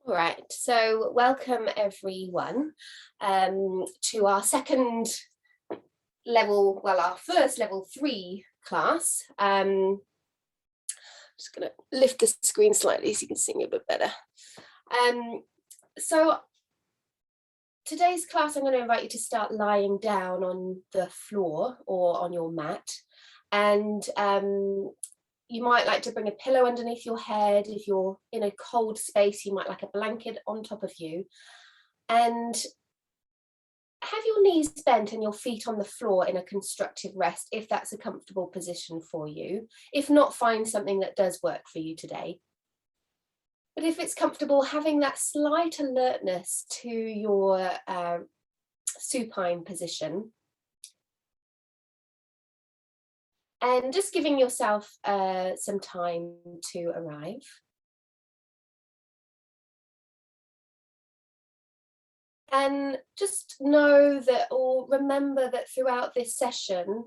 All right, so welcome everyone to our second level, well, our first level 3 class. Just going to lift the screen slightly so you can see me a bit better. So today's class, I'm going to invite you to start lying down on the floor or on your mat, and you might like to bring a pillow underneath your head. If you're in a cold space, you might like a blanket on top of you, and have your knees bent and your feet on the floor in a constructive rest, if that's a comfortable position for you. If not, find something that does work for you today. But if it's comfortable, having that slight alertness to your supine position, and just giving yourself some time to arrive. And just know that, or remember that throughout this session,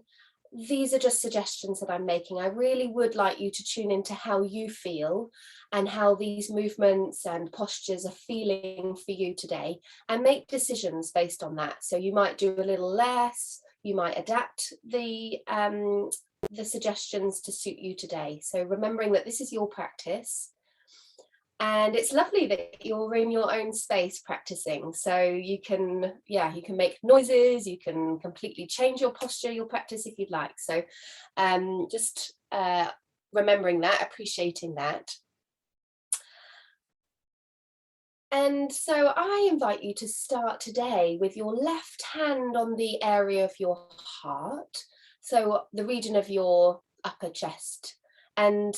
these are just suggestions that I'm making. I really would like you to tune into how you feel and how these movements and postures are feeling for you today, and make decisions based on that. So you might do a little less, you might adapt the suggestions to suit you today. So remembering that this is your practice. And it's lovely that you're in your own space practicing, so you can make noises, you can completely change your posture, your practice if you'd like. So just remembering that, appreciating that. And so I invite you to start today with your left hand on the area of your heart, so the region of your upper chest, and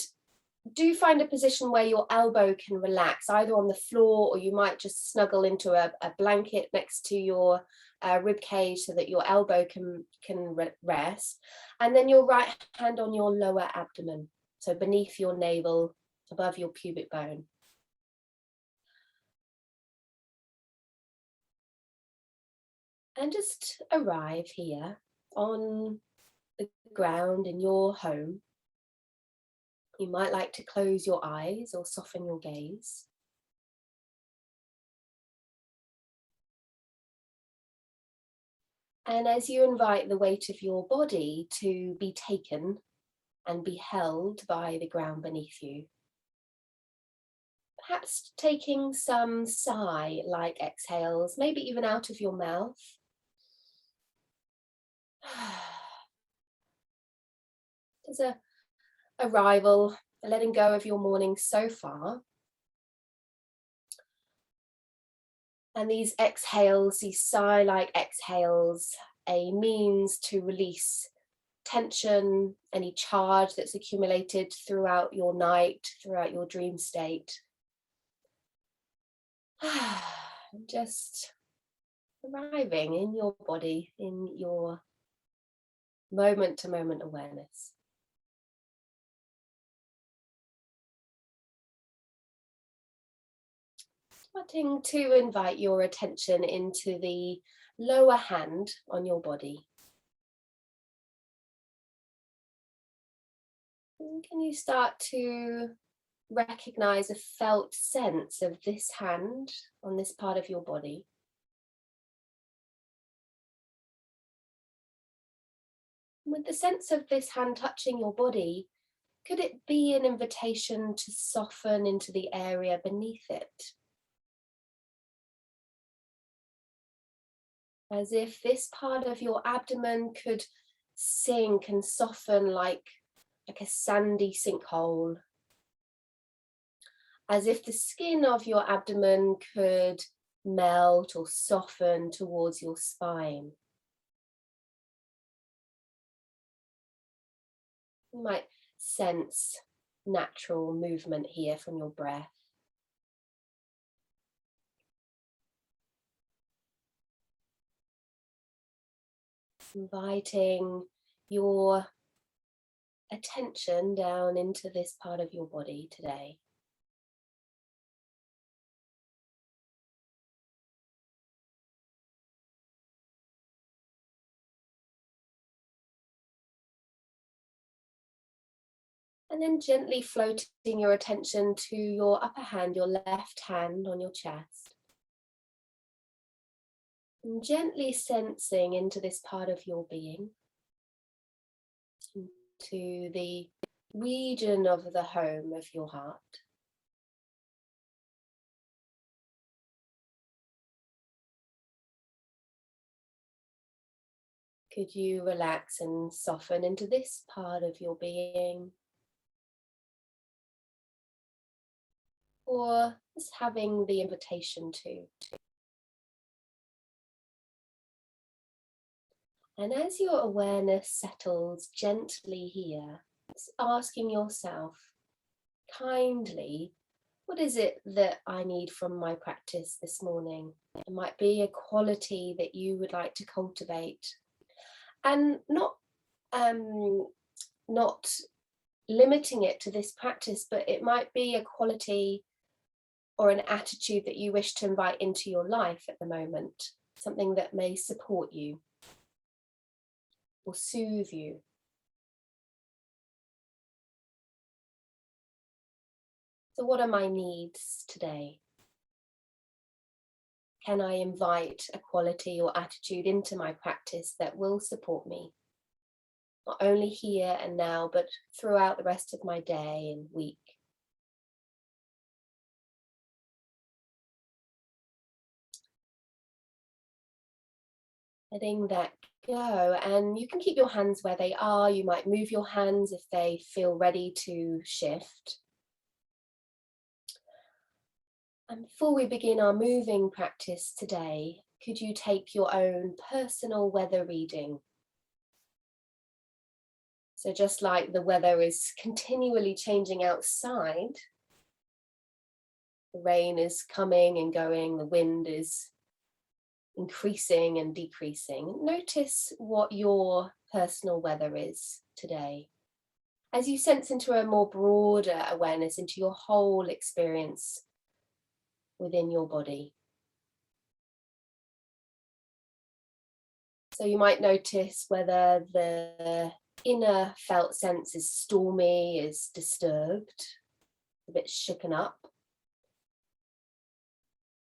do find a position where your elbow can relax, either on the floor, or you might just snuggle into a blanket next to your rib cage so that your elbow can rest. And then your right hand on your lower abdomen, so beneath your navel, above your pubic bone. And just arrive here on the ground in your home. You might like to close your eyes or soften your gaze. And as you invite the weight of your body to be taken and be held by the ground beneath you, perhaps taking some sigh-like exhales, maybe even out of your mouth. There's a arrival, a letting go of your morning so far. And these exhales, these sigh-like exhales, a means to release tension, any charge that's accumulated throughout your night, throughout your dream state. Just arriving in your body, in your moment-to-moment awareness. Starting to invite your attention into the lower hand on your body. And can you start to recognize a felt sense of this hand on this part of your body? With the sense of this hand touching your body, could it be an invitation to soften into the area beneath it? As if this part of your abdomen could sink and soften like a sandy sinkhole. As if the skin of your abdomen could melt or soften towards your spine. You might sense natural movement here from your breath. Inviting your attention down into this part of your body today. And then gently floating your attention to your upper hand, your left hand on your chest. And gently sensing into this part of your being, to the region of the home of your heart. Could you relax and soften into this part of your being? Or just having the invitation to. And as your awareness settles gently here, just asking yourself kindly, what is it that I need from my practice this morning? It might be a quality that you would like to cultivate. And not limiting it to this practice, but it might be a quality or an attitude that you wish to invite into your life at the moment, something that may support you or soothe you. So what are my needs today? Can I invite a quality or attitude into my practice that will support me? Not only here and now, but throughout the rest of my day and week. Letting that go, and you can keep your hands where they are. You might move your hands if they feel ready to shift. And before we begin our moving practice today, could you take your own personal weather reading? So just like the weather is continually changing outside, the rain is coming and going, the wind is increasing and decreasing. Notice what your personal weather is today. As you sense into a more broader awareness into your whole experience within your body. So you might notice whether the inner felt sense is stormy, is disturbed, a bit shooken up.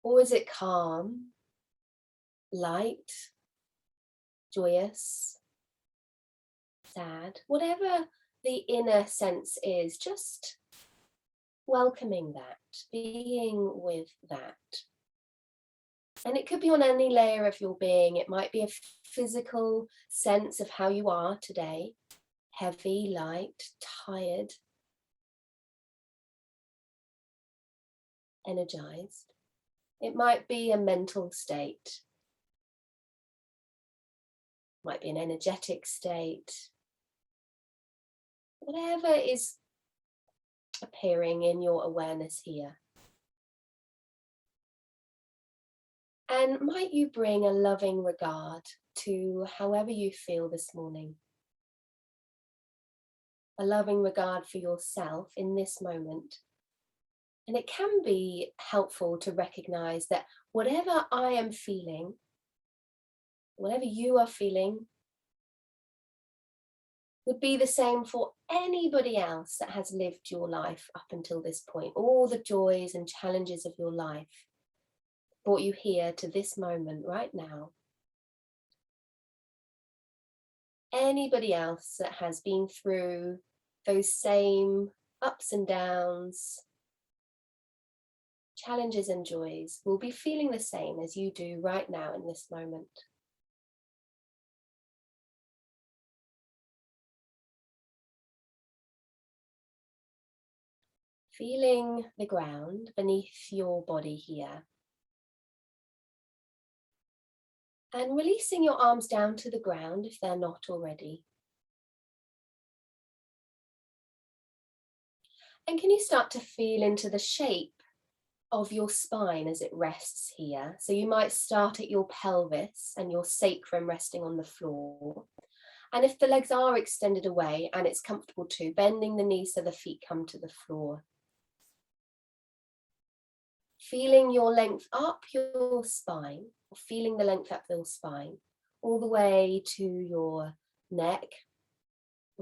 Or is it calm, light, joyous, sad? Whatever the inner sense is, just welcoming that, being with that. And it could be on any layer of your being. It might be a physical sense of how you are today, heavy, light, tired, energized. It might be a mental state. It might be an energetic state. Whatever is appearing in your awareness here. And might you bring a loving regard to however you feel this morning? A loving regard for yourself in this moment. And it can be helpful to recognize that whatever I am feeling, whatever you are feeling, would be the same for anybody else that has lived your life up until this point. All the joys and challenges of your life brought you here to this moment right now. Anybody else that has been through those same ups and downs, challenges and joys, will be feeling the same as you do right now in this moment. Feeling the ground beneath your body here. And releasing your arms down to the ground if they're not already. And can you start to feel into the shape of your spine as it rests here? So you might start at your pelvis and your sacrum resting on the floor. And if the legs are extended away and it's comfortable too, bending the knees so the feet come to the floor. Feeling your length up your spine, or feeling the length up your spine, all the way to your neck,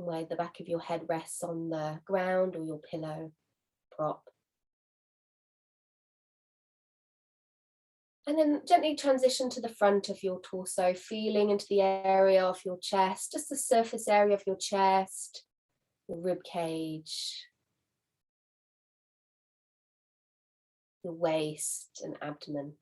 where the back of your head rests on the ground or your pillow prop. And then gently transition to the front of your torso, feeling into the area of your chest, just the surface area of your chest, your rib cage, your waist and abdomen.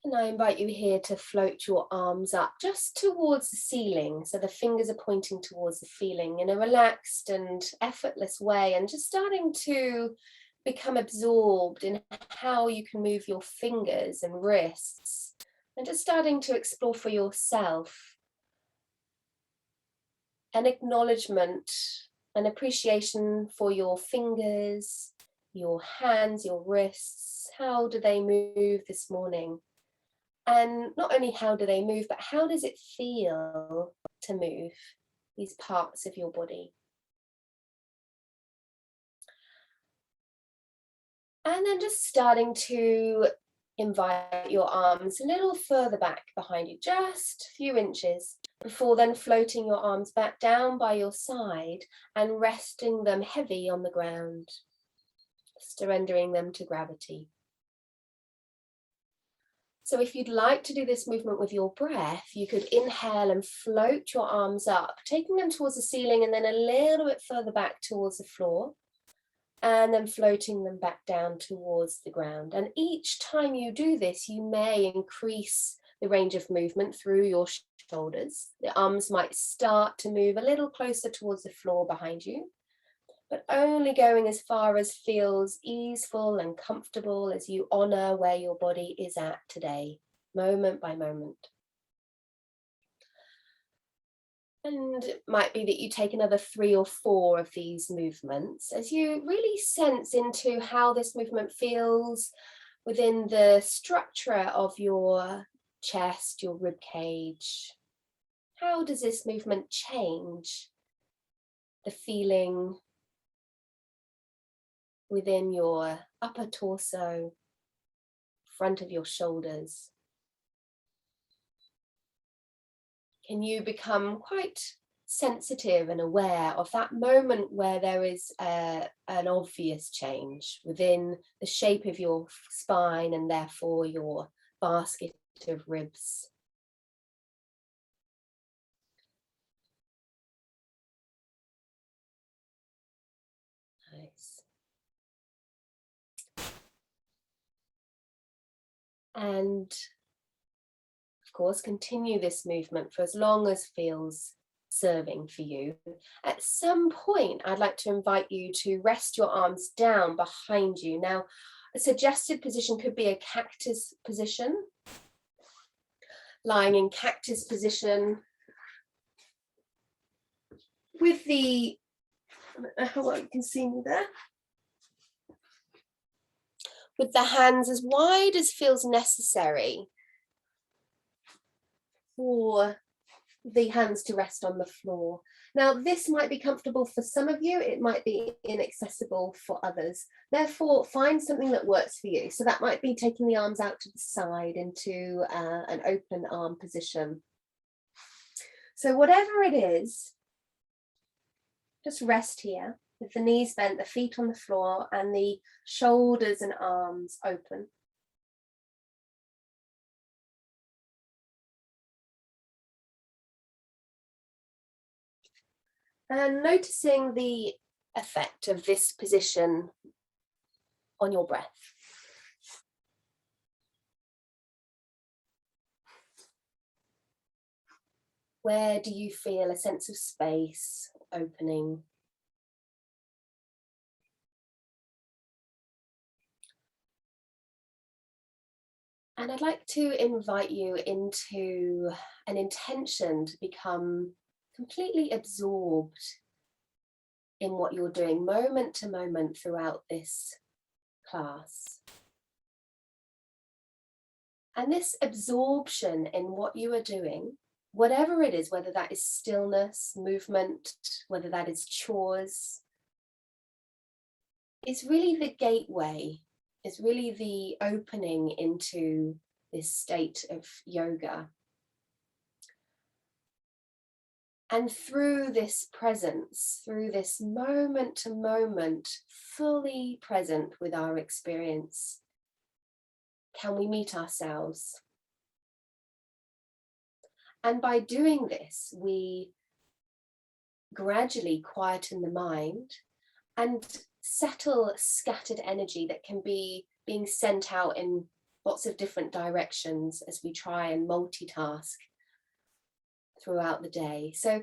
And I invite you here to float your arms up just towards the ceiling. So the fingers are pointing towards the ceiling in a relaxed and effortless way, and just starting to become absorbed in how you can move your fingers and wrists, and just starting to explore for yourself an acknowledgement, an appreciation for your fingers, your hands, your wrists. How do they move this morning? And not only how do they move, but how does it feel to move these parts of your body? And then just starting to invite your arms a little further back behind you, just a few inches, before then floating your arms back down by your side and resting them heavy on the ground, surrendering them to gravity. So if you'd like to do this movement with your breath, you could inhale and float your arms up, taking them towards the ceiling and then a little bit further back towards the floor, and then floating them back down towards the ground. And each time you do this, you may increase the range of movement through your shoulders. The arms might start to move a little closer towards the floor behind you, but only going as far as feels easeful and comfortable as you honor where your body is at today, moment by moment. And it might be that you take another 3 or 4 of these movements as you really sense into how this movement feels within the structure of your chest, your rib cage. How does this movement change the feeling within your upper torso, front of your shoulders? Can you become quite sensitive and aware of that moment where there is an obvious change within the shape of your spine and therefore your basket of ribs? Nice. And of course, continue this movement for as long as feels serving for you. At some point, I'd like to invite you to rest your arms down behind you. Now, a suggested position could be a cactus position. Lying in cactus position with the, I don't know how well you can see me there, with the hands as wide as feels necessary for the hands to rest on the floor. Now, this might be comfortable for some of you, it might be inaccessible for others. Therefore, find something that works for you. So that might be taking the arms out to the side into an open arm position. So whatever it is, just rest here with the knees bent, the feet on the floor, and the shoulders and arms open. And noticing the effect of this position on your breath. Where do you feel a sense of space, opening? And I'd like to invite you into an intention to become completely absorbed in what you're doing moment to moment throughout this class. And this absorption in what you are doing, whatever it is, whether that is stillness, movement, whether that is chores, is really the gateway, is really the opening into this state of yoga. And through this presence, through this moment to moment, fully present with our experience, can we meet ourselves? And by doing this, we gradually quieten the mind and settle scattered energy that can be being sent out in lots of different directions as we try and multitask throughout the day. So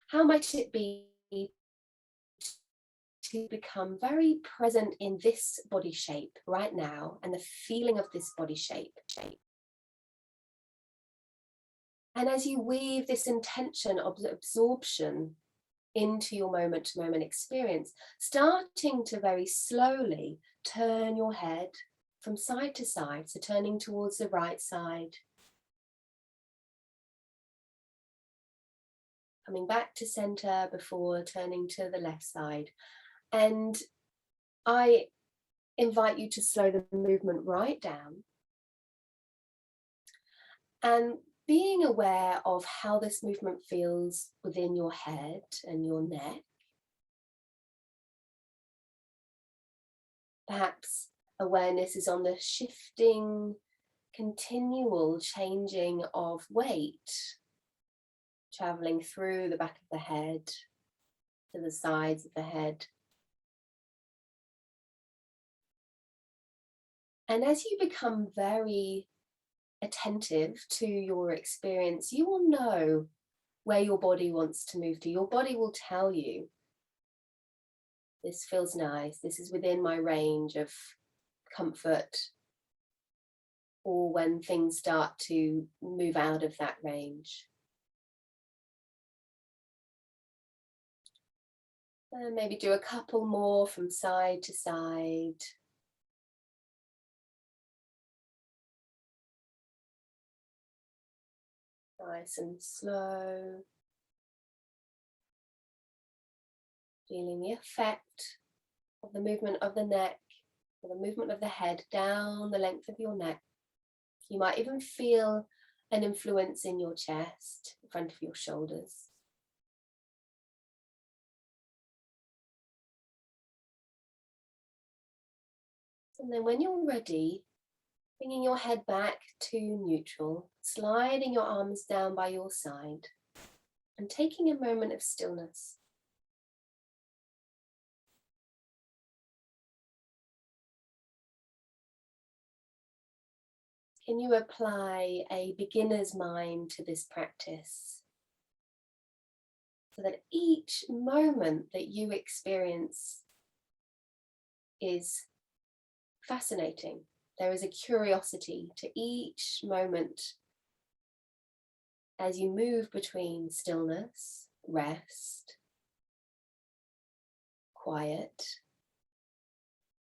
how might it be to become very present in this body shape right now and the feeling of this body shape? And as you weave this intention of absorption into your moment-to-moment experience, starting to very slowly turn your head from side to side, so turning towards the right side, coming back to center before turning to the left side. And I invite you to slow the movement right down and being aware of how this movement feels within your head and your neck. Perhaps awareness is on the shifting, continual changing of weight, traveling through the back of the head, to the sides of the head. And as you become very attentive to your experience, you will know where your body wants to move to. Your body will tell you, this feels nice, this is within my range of comfort, or when things start to move out of that range. And maybe do a couple more from side to side. Nice and slow. Feeling the effect of the movement of the neck, or the movement of the head down the length of your neck. You might even feel an influence in your chest, in front of your shoulders. And then when you're ready, bringing your head back to neutral, sliding your arms down by your side, and taking a moment of stillness. Can you apply a beginner's mind to this practice, so that each moment that you experience is fascinating? There is a curiosity to each moment as you move between stillness, rest, quiet,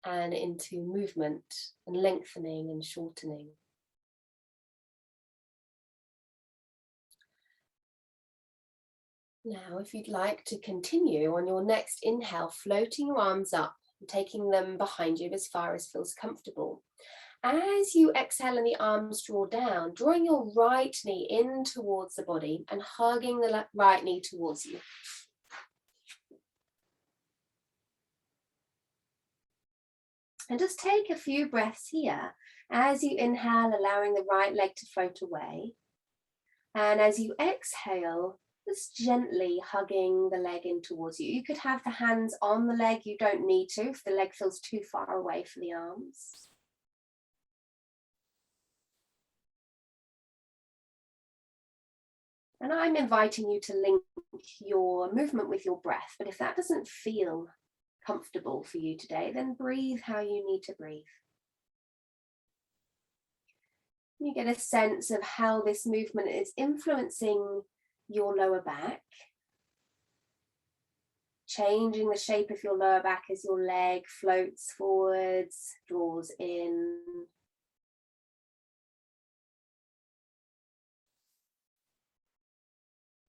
and into movement and lengthening and shortening. Now, if you'd like to continue on your next inhale, floating your arms up and taking them behind you as far as feels comfortable. As you exhale and the arms draw down, drawing your right knee in towards the body and hugging the right knee towards you. And just take a few breaths here as you inhale, allowing the right leg to float away. And as you exhale, just gently hugging the leg in towards you. You could have the hands on the leg, you don't need to if the leg feels too far away for the arms. And I'm inviting you to link your movement with your breath, but if that doesn't feel comfortable for you today, then breathe how you need to breathe. You get a sense of how this movement is influencing your lower back, changing the shape of your lower back as your leg floats forwards, draws in.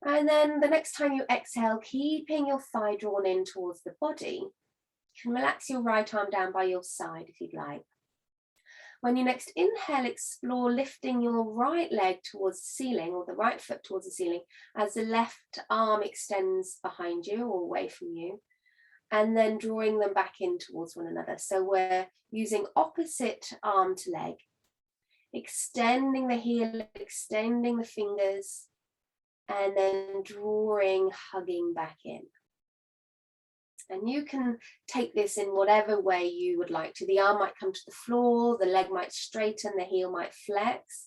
And then the next time you exhale, keeping your thigh drawn in towards the body, you can relax your right arm down by your side if you'd like. When you next inhale, explore lifting your right leg towards the ceiling, or the right foot towards the ceiling, as the left arm extends behind you or away from you, and then drawing them back in towards one another. So we're using opposite arm to leg, extending the heel, extending the fingers, and then drawing, hugging back in. And you can take this in whatever way you would like to. The arm might come to the floor, the leg might straighten, the heel might flex,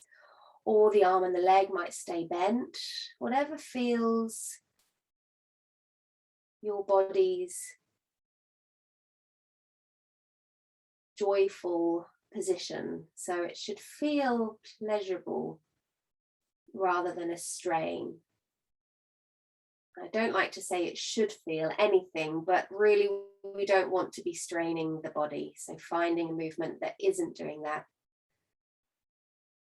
or the arm and the leg might stay bent. Whatever feels your body's joyful position. So it should feel pleasurable rather than a strain. I don't like to say it should feel anything, but really we don't want to be straining the body. So finding a movement that isn't doing that.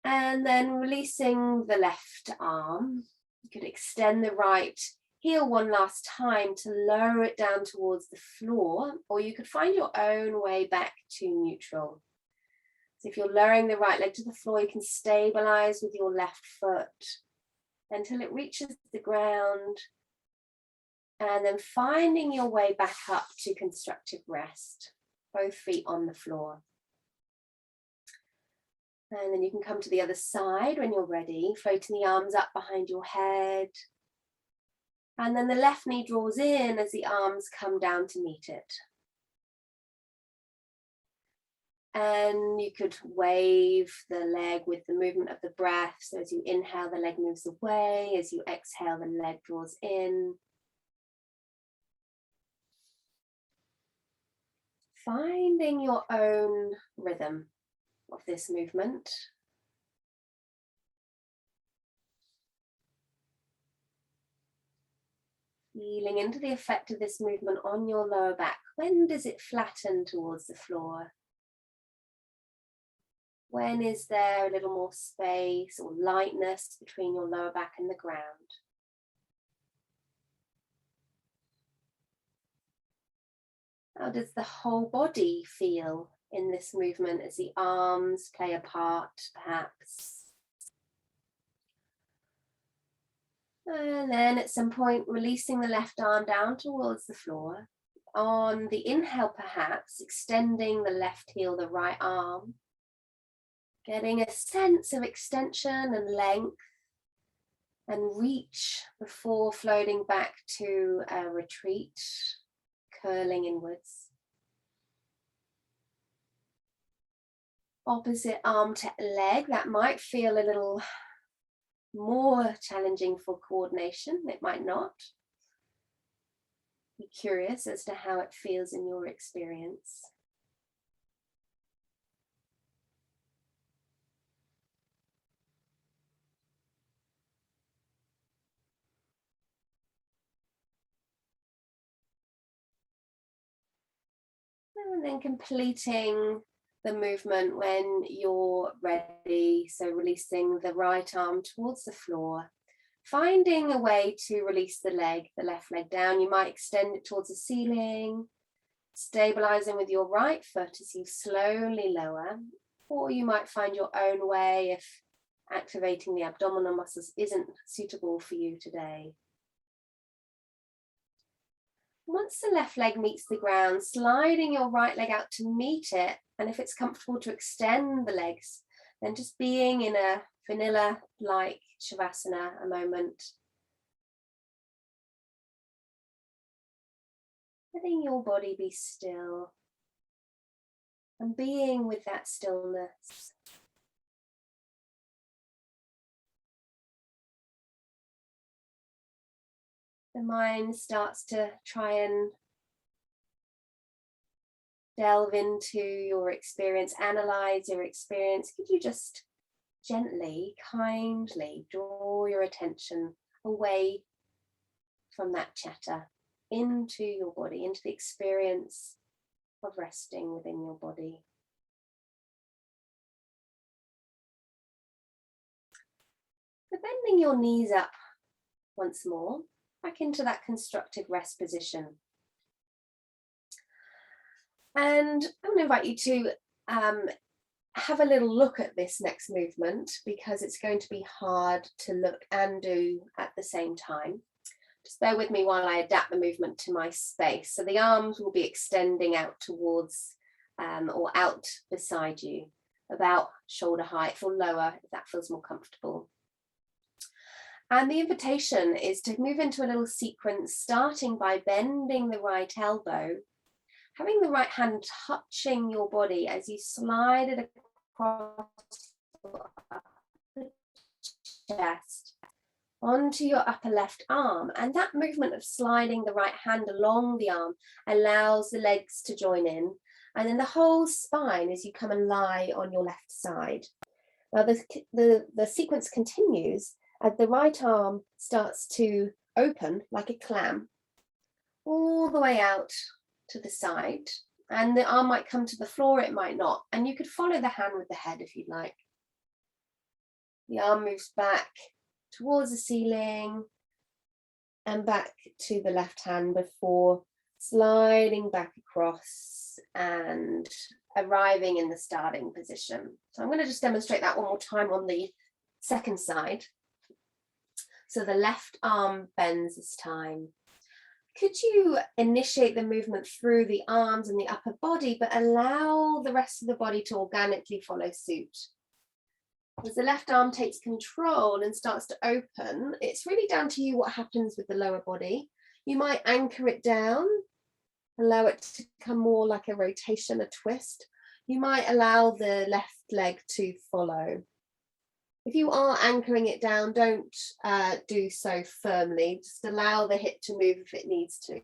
And then releasing the left arm. You could extend the right heel one last time to lower it down towards the floor, or you could find your own way back to neutral. So if you're lowering the right leg to the floor, you can stabilize with your left foot until it reaches the ground, and then finding your way back up to constructive rest, both feet on the floor. And then you can come to the other side when you're ready, floating the arms up behind your head. And then the left knee draws in as the arms come down to meet it. And you could wave the leg with the movement of the breath. So as you inhale, the leg moves away. As you exhale, the leg draws in. Finding your own rhythm of this movement. Feeling into the effect of this movement on your lower back. When does it flatten towards the floor? When is there a little more space or lightness between your lower back and the ground? How does the whole body feel in this movement as the arms play a part, perhaps? And then at some point, releasing the left arm down towards the floor. On the inhale, perhaps, extending the left heel, the right arm. Getting a sense of extension and length and reach before floating back to a retreat, curling inwards. Opposite arm to leg, that might feel a little more challenging for coordination. It might not. Be curious as to how it feels in your experience. And then completing the movement when you're ready. So releasing the right arm towards the floor. Finding a way to release the left leg down. You might extend it towards the ceiling, stabilizing with your right foot as you slowly lower, or you might find your own way if activating the abdominal muscles isn't suitable for you today. Once the left leg meets the ground, sliding your right leg out to meet it, and if it's comfortable to extend the legs, then just being in a vanilla-like Shavasana a moment. Letting your body be still and being with that stillness. The mind starts to try and delve into your experience, analyze your experience. Could you just gently, kindly draw your attention away from that chatter into your body, into the experience of resting within your body. So bending your knees up once more, back into that constructive rest position. And I'm going to invite you to have a little look at this next movement, because it's going to be hard to look and do at the same time. Just bear with me while I adapt the movement to my space. So the arms will be extending out towards or out beside you, about shoulder height or lower, if that feels more comfortable. And the invitation is to move into a little sequence, starting by bending the right elbow, having the right hand touching your body as you slide it across the chest onto your upper left arm. And that movement of sliding the right hand along the arm allows the legs to join in, and then the whole spine as you come and lie on your left side. Now the sequence continues as the right arm starts to open like a clam all the way out to the side, and the arm might come to the floor, it might not, and you could follow the hand with the head if you'd like. The arm moves back towards the ceiling and back to the left hand before sliding back across and arriving in the starting position. So I'm going to just demonstrate that one more time on the second side. So the left arm bends this time. Could you initiate the movement through the arms and the upper body, but allow the rest of the body to organically follow suit? As the left arm takes control and starts to open, it's really down to you what happens with the lower body. You might anchor it down, allow it to become more like a rotation, a twist. You might allow the left leg to follow. If you are anchoring it down, don't do so firmly. Just allow the hip to move if it needs to.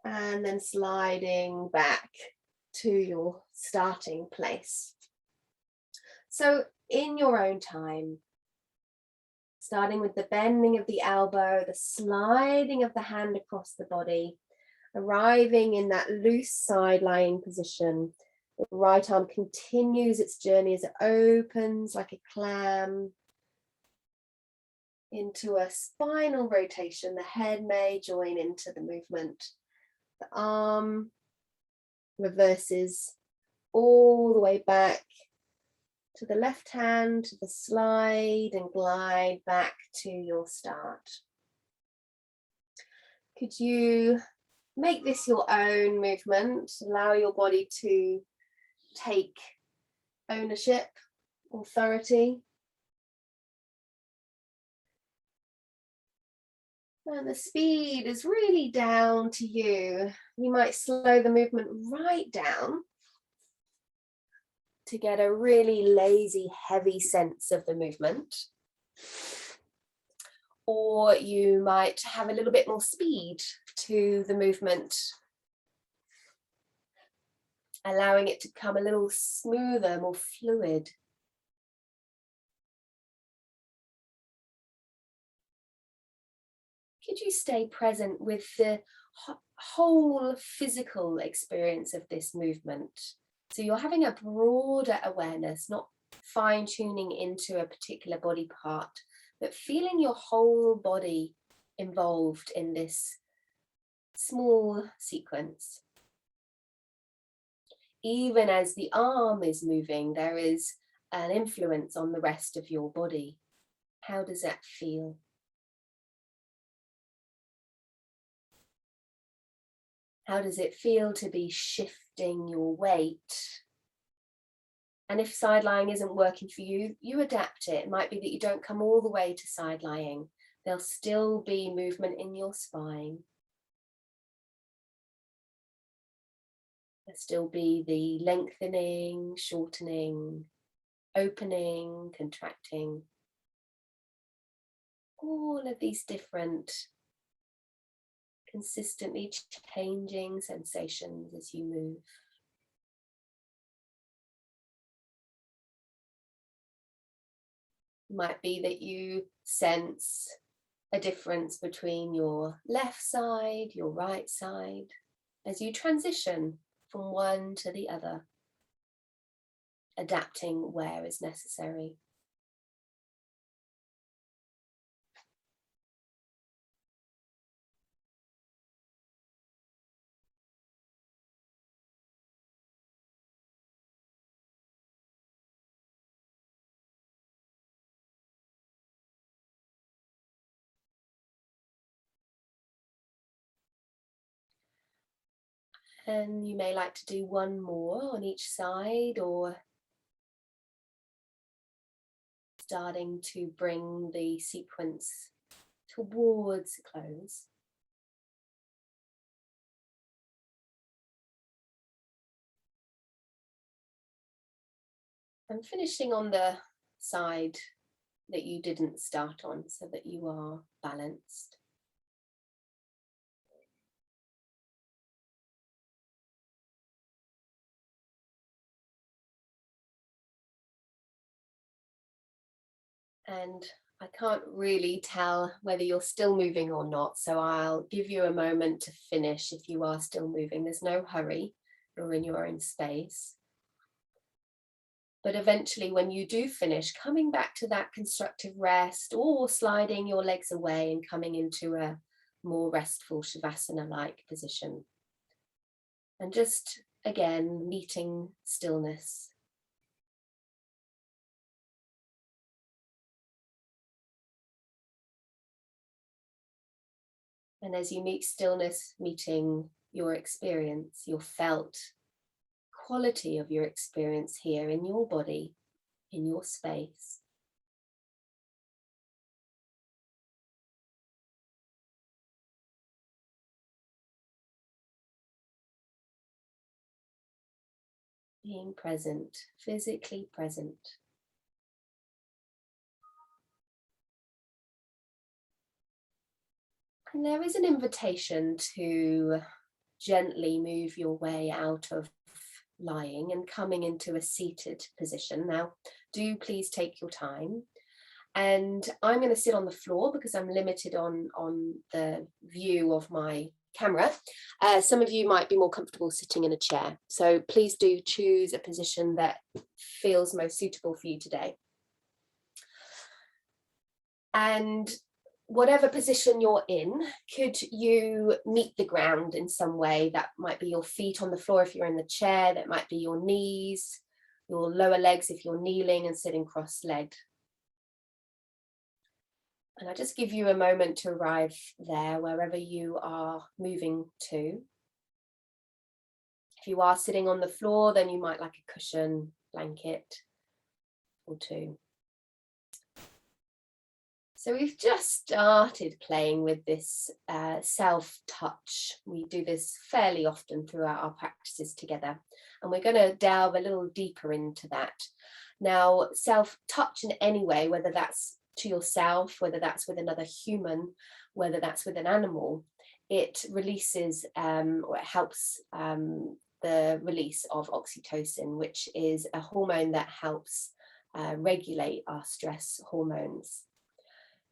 And then sliding back to your starting place. So in your own time, starting with the bending of the elbow, the sliding of the hand across the body, arriving in that loose side lying position. The right arm continues its journey as it opens like a clam into a spinal rotation. The head may join into the movement. The arm reverses all the way back to the left hand, to the slide, and glide back to your start. Could you make this your own movement? Allow your body to take ownership, authority. And the speed is really down to you. You might slow the movement right down to get a really lazy, heavy sense of the movement. Or you might have a little bit more speed to the movement, allowing it to come a little smoother, more fluid. Could you stay present with the whole physical experience of this movement? So you're having a broader awareness, not fine-tuning into a particular body part, but feeling your whole body involved in this small sequence. Even as the arm is moving, there is an influence on the rest of your body. How does that feel? How does it feel to be shifting your weight? And if side lying isn't working for you, you adapt it. It might be that you don't come all the way to side lying. There'll still be movement in your spine. There'll still be the lengthening, shortening, opening, contracting. All of these different, consistently changing sensations as you move. It might be that you sense a difference between your left side, your right side, as you transition from one to the other, adapting where is necessary. And you may like to do one more on each side, or starting to bring the sequence towards a close. And finishing on the side that you didn't start on, so that you are balanced. And I can't really tell whether you're still moving or not, so I'll give you a moment to finish if you are still moving. There's no hurry, you're in your own space. But eventually when you do finish, coming back to that constructive rest, or sliding your legs away and coming into a more restful Shavasana-like position. And just, again, meeting stillness. And as you meet stillness, meeting your experience, your felt quality of your experience here in your body, in your space. Being present, physically present. And there is an invitation to gently move your way out of lying and coming into a seated position. Now, do please take your time. And I'm going to sit on the floor because I'm limited on the view of my camera. Some of you might be more comfortable sitting in a chair. So please do choose a position that feels most suitable for you today. And whatever position you're in, could you meet the ground in some way? That might be your feet on the floor if you're in the chair, that might be your knees, your lower legs if you're kneeling and sitting cross-legged. And I just give you a moment to arrive there, wherever you are moving to. If you are sitting on the floor, then you might like a cushion, blanket or two. So we've just started playing with this self-touch. We do this fairly often throughout our practices together, and we're going to delve a little deeper into that. Now, self-touch in any way, whether that's to yourself, whether that's with another human, whether that's with an animal, it releases or it helps the release of oxytocin, which is a hormone that helps regulate our stress hormones.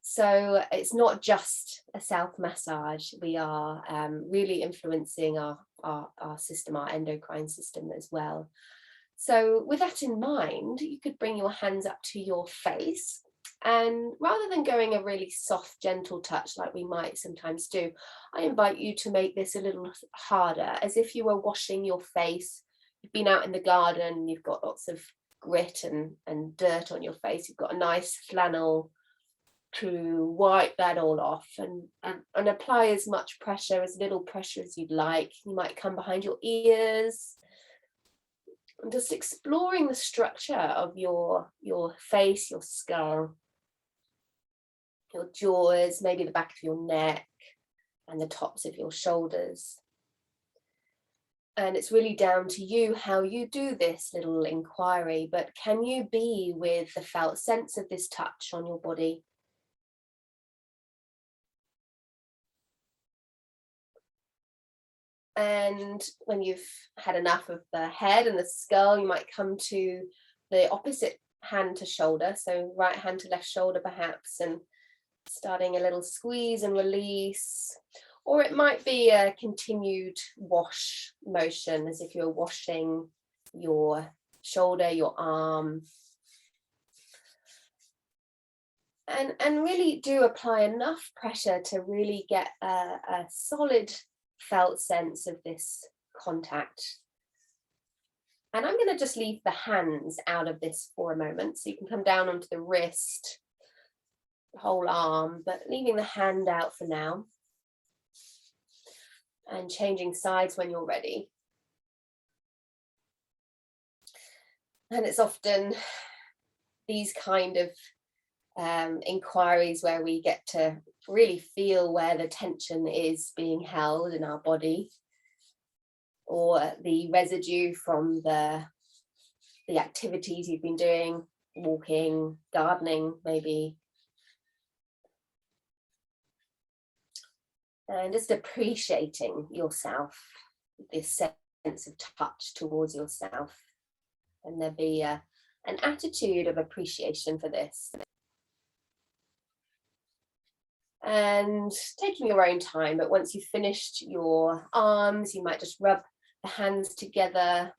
So it's not just a self massage. We are really influencing our system, our endocrine system as well. So with that in mind, you could bring your hands up to your face, and rather than going a really soft, gentle touch like we might sometimes do, I invite you to make this a little harder, as if you were washing your face. You've been out in the garden, you've got lots of grit and dirt on your face. You've got a nice flannel to wipe that all off, and apply as much pressure, as little pressure as you'd like. You might come behind your ears, and just exploring the structure of your face, your skull, your jaws, maybe the back of your neck and the tops of your shoulders. And it's really down to you how you do this little inquiry, but can you be with the felt sense of this touch on your body? And when you've had enough of the head and the skull, you might come to the opposite hand to shoulder, so right hand to left shoulder perhaps, and starting a little squeeze and release. Or it might be a continued wash motion, as if you're washing your shoulder, your arm. And really do apply enough pressure to really get a solid felt sense of this contact. And I'm going to just leave the hands out of this for a moment, so you can come down onto the wrist, the whole arm, but leaving the hand out for now, and changing sides when you're ready. And it's often these kind of inquiries where we get to really feel where the tension is being held in our body, or the residue from the activities you've been doing, walking, gardening maybe. And just appreciating yourself, this sense of touch towards yourself. And there be an attitude of appreciation for this. And taking your own time, but once you've finished your arms, you might just rub the hands together.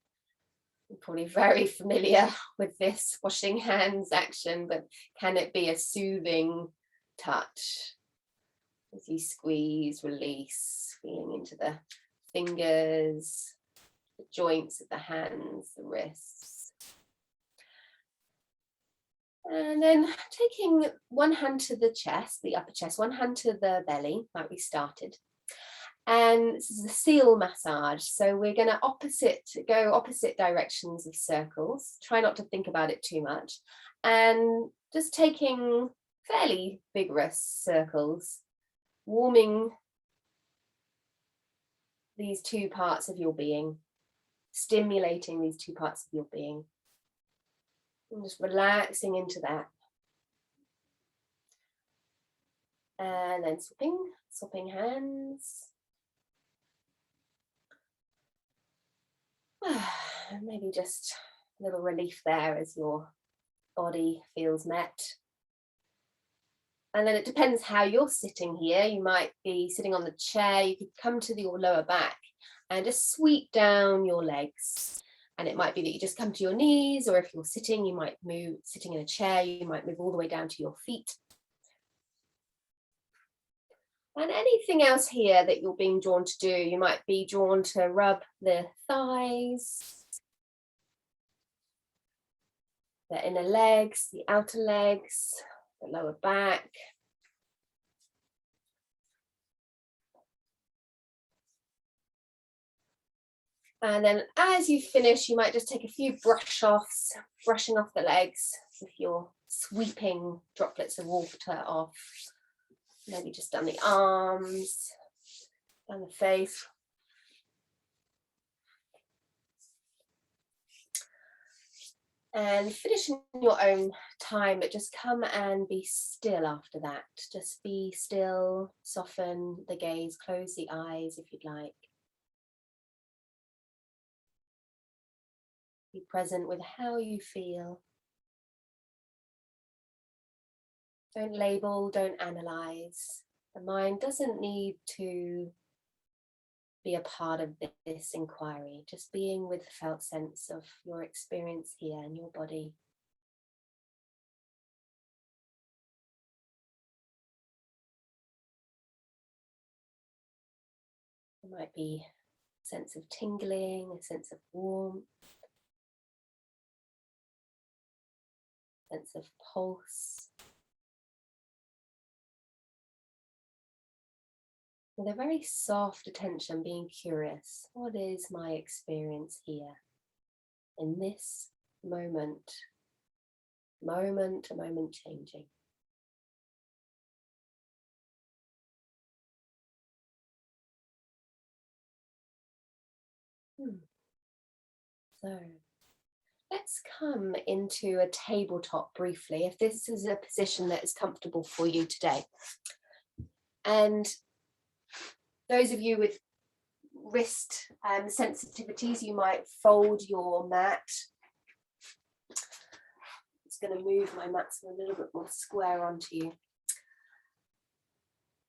You're probably very familiar with this washing hands action, but can it be a soothing touch as you squeeze, release, feeling into the fingers, the joints of the hands, the wrists. And then taking one hand to the chest, the upper chest, one hand to the belly, like we started. And this is a seal massage. So we're going to go opposite directions of circles. Try not to think about it too much. And just taking fairly vigorous circles, warming these two parts of your being, stimulating these two parts of your being. And just relaxing into that. And then swapping hands. Maybe just a little relief there as your body feels met. And then it depends how you're sitting here. You might be sitting on the chair. You could come to your lower back and just sweep down your legs. And it might be that you just come to your knees, or if you're sitting, you might move, sitting in a chair, you might move all the way down to your feet. And anything else here that you're being drawn to do, you might be drawn to rub the thighs, the inner legs, the outer legs, the lower back. And then as you finish, you might just take a few brushing off the legs if you're sweeping droplets of water off. Maybe just down the arms, down the face. And finish in your own time, but just come and be still after that. Just be still, soften the gaze, close the eyes if you'd like. Be present with how you feel. Don't label, don't analyze. The mind doesn't need to be a part of this inquiry, just being with the felt sense of your experience here in your body. There might be a sense of tingling, a sense of warmth, a sense of pulse. With a very soft attention, being curious, what is my experience here in this moment, moment to moment changing. So let's come into a tabletop briefly, if this is a position that is comfortable for you today. And those of you with wrist sensitivities, you might fold your mat. I'm just going to move my mat so a little bit more square onto you.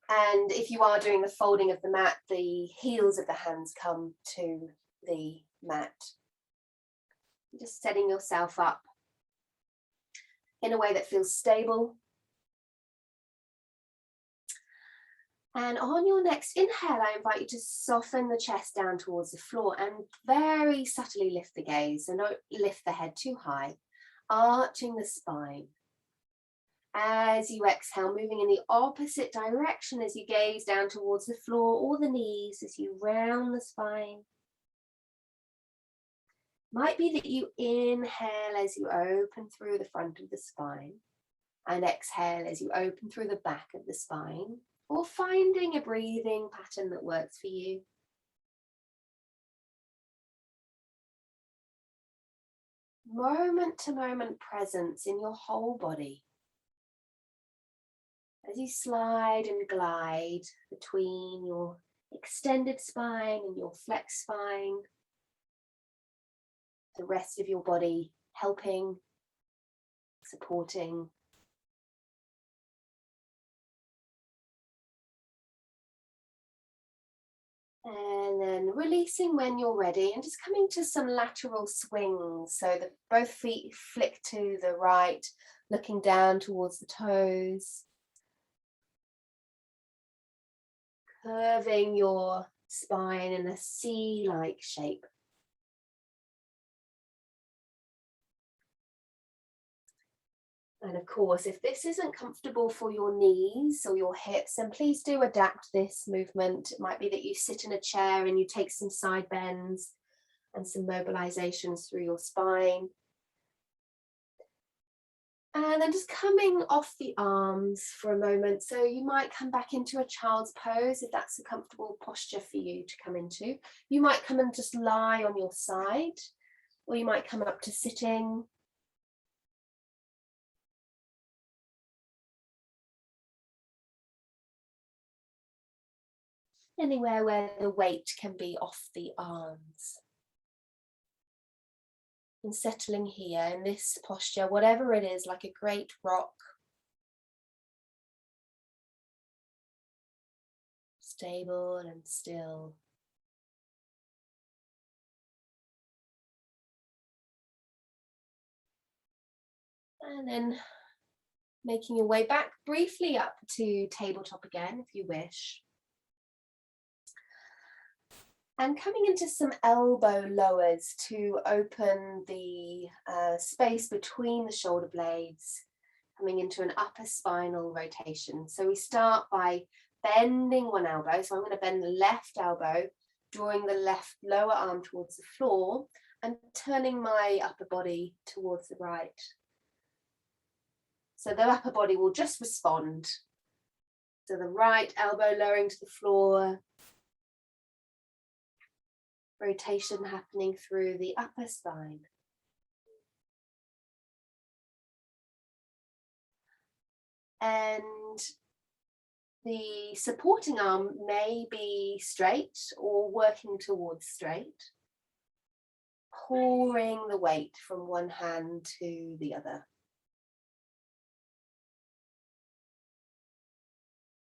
And if you are doing the folding of the mat, the heels of the hands come to the mat. Just setting yourself up in a way that feels stable. And on your next inhale, I invite you to soften the chest down towards the floor and very subtly lift the gaze. So don't lift the head too high, arching the spine. As you exhale, moving in the opposite direction as you gaze down towards the floor or the knees as you round the spine. Might be that you inhale as you open through the front of the spine and exhale as you open through the back of the spine, or finding a breathing pattern that works for you. Moment to moment presence in your whole body as you slide and glide between your extended spine and your flexed spine, the rest of your body helping, supporting. And then releasing when you're ready and just coming to some lateral swings so that both feet flick to the right, looking down towards the toes. Curving your spine in a C-like shape. And of course, if this isn't comfortable for your knees or your hips, then please do adapt this movement. It might be that you sit in a chair and you take some side bends and some mobilizations through your spine. And then just coming off the arms for a moment. So you might come back into a child's pose if that's a comfortable posture for you to come into. You might come and just lie on your side, or you might come up to sitting. Anywhere where the weight can be off the arms. And settling here in this posture, whatever it is, like a great rock. Stable and still. And then making your way back briefly up to tabletop again, if you wish. And coming into some elbow lowers to open the space between the shoulder blades, coming into an upper spinal rotation. So we start by bending one elbow. So I'm going to bend the left elbow, drawing the left lower arm towards the floor and turning my upper body towards the right. So the upper body will just respond. So the right elbow lowering to the floor, rotation happening through the upper spine. And the supporting arm may be straight or working towards straight, pouring the weight from one hand to the other.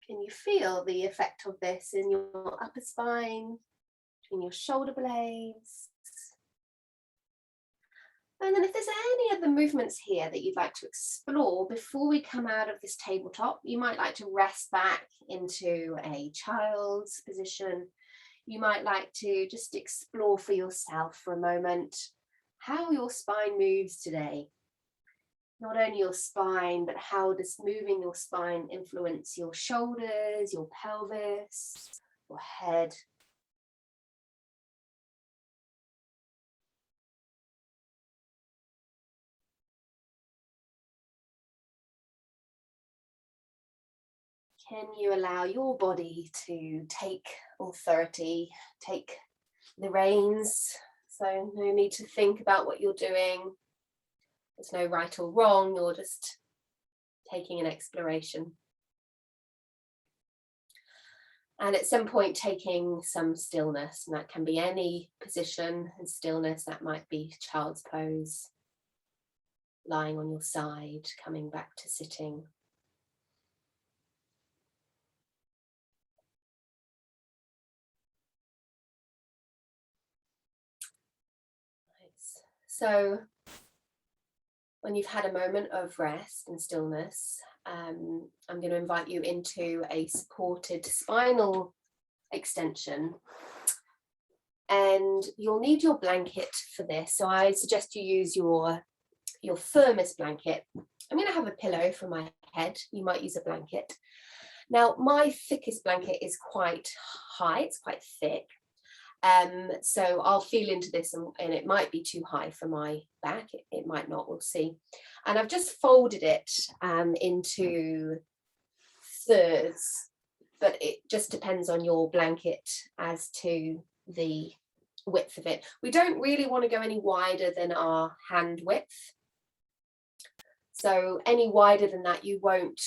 Can you feel the effect of this in your upper spine, between your shoulder blades? And then if there's any other movements here that you'd like to explore before we come out of this tabletop, you might like to rest back into a child's position. You might like to just explore for yourself for a moment how your spine moves today. Not only your spine, but how does moving your spine influence your shoulders, your pelvis, your head. Can you allow your body to take authority, take the reins? So no need to think about what you're doing. There's no right or wrong, you're just taking an exploration. And at some point taking some stillness, and that can be any position and stillness. That might be child's pose, lying on your side, coming back to sitting. Nice. So when you've had a moment of rest and stillness, I'm going to invite you into a supported spinal extension. And you'll need your blanket for this. So I suggest you use your firmest blanket. I'm going to have a pillow for my head. You might use a blanket. Now, my thickest blanket is quite high, it's quite thick. So I'll feel into this, and it might be too high for my back. It might not, we'll see. And I've just folded it into thirds, but it just depends on your blanket as to the width of it. We don't really want to go any wider than our hand width. So any wider than that, you won't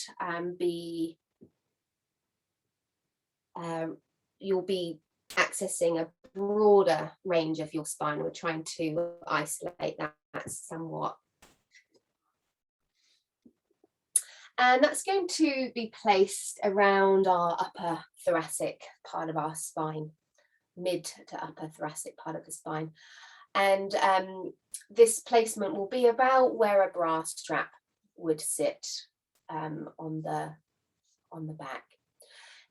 you'll be accessing a broader range of your spine. We're trying to isolate that somewhat. And that's going to be placed around our upper thoracic part of our spine, mid to upper thoracic part of the spine. And this placement will be about where a bra strap would sit on the back.